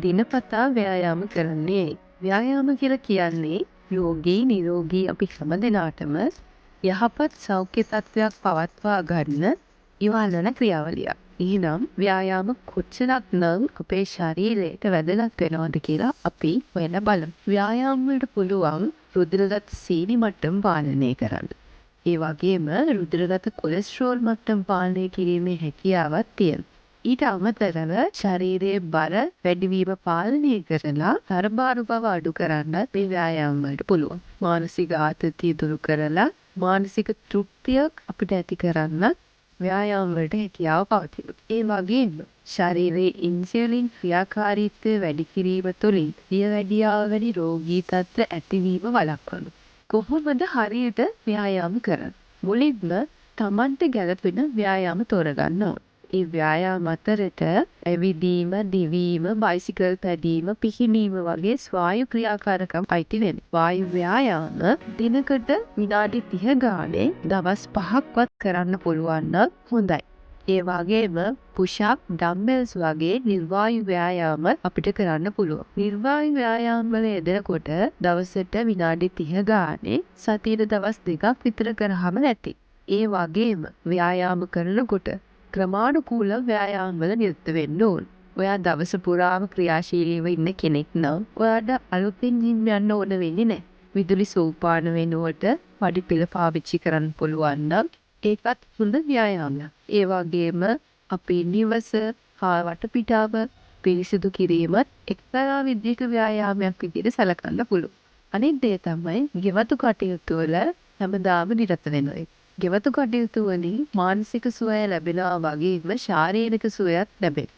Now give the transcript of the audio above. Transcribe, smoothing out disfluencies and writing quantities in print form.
දිනපතා ව්‍යායාම කරන්නේ. ව්‍යායාම කියලා කියන්නේ යෝගී නිරෝගී අපි හැමදෙනාටම යහපත් සෞඛ්‍ය තත්ත්වයක් පවත්වා ගන්න ඉවහලන ක්‍රියාවලියක්. එහෙනම් ව්‍යායාම කොච්චරක්නම් අපේ ශරීරයට වැදගත් වෙනවද කියලා අපි හොයලා බලමු. ව්‍යායාම වලට පුළුවන් රුධිරගත සීනි මට්ටම පාලනය කරන්න. ඒ වගේම රුධිරගත කොලෙස්ටරෝල් මට්ටම පාලනය කිරීමේ හැකියාවක් තියෙනවා. ඊට අමතරව ශරීරයේ බර වැඩිවීම පාලනය කරලා තරබාරු බව අඩු කරන්නත් මේ ව්‍යායාම වලට පුළුවන්. මානසික ආතතිය දුරු කරලා මානසික තෘප්තියක් අපිට ඇති කරන්න ව්‍යායාම වලට හැකියාව පවතිනවා. ඒ වගේම ශරීරයේ ඉන්සියුලින් ක්‍රියාකාරීත්වය වැඩි කිරීම තුළින් දියවැඩියාව වැනි රෝගී තත්ත්ව ඇතිවීම වළක්වනවා. කොහොමද හරියට ව්‍යායාම කරන්නේ? මුලින්ම තමන්ට ගැළපෙන ව්‍යායාම තෝරගන්න ඕනේ. ඒ ව්‍යායාම අතරට ඇවිදීම, දිවීම, බයිසිකල් පැදීම, පිහිනීම වගේ ස්වායු ක්‍රියාකාරකම් අයිති වෙනවා. වායු ව්‍යායාම දිනකට විනාඩි 30 ගානේ දවස් 5ක්වත් කරන්න පුළුවන් නම් හොඳයි. ඒ වගේම පුෂ්-අප්, ඩම්බෙල්ස් වගේ නිර්වායු ව්‍යායාම අපිට කරන්න පුළුවන්. නිර්වායු ව්‍යායාම වල යෙදෙනකොට දවසට විනාඩි 30 ගානේ සතියේ දවස් 2ක් විතර කරාම ඇති. ඒ වගේම ව්‍යායාම කරනකොට ක්‍රමානුකූල ව්‍යායාම වල නිරත වෙන්න ඕන. ඔයා දවස පුරාම ක්‍රියාශීලීව ඉන්න කෙනෙක් නම් ඔයාට අලුතින් ජිම් යන්න ඕන වෙන්නේ නැහැ. විදුලි සෝපාන වෙනුවට පඩිපෙළ පාවිච්චි කරන්න පුළුවන් නම් ඒකත් හොඳ ව්‍යායාමයක්. ඒ වගේම අපේ නිවස හා වටපිටාව පිරිසිදු කිරීමත් එක්තරා විදිහක ව්‍යායාමයක් විදිහට සැලකන්න පුළුවන්. අනිත් දේ තමයි ගෙවතු කටයුතු වල හැමදාම නිරත වෙන එක. ගෙවතු කටයුතු වලින් මානසික සුවය ලැබෙනවා වගේම ශාරීරික සුවයත් ලැබෙනවා.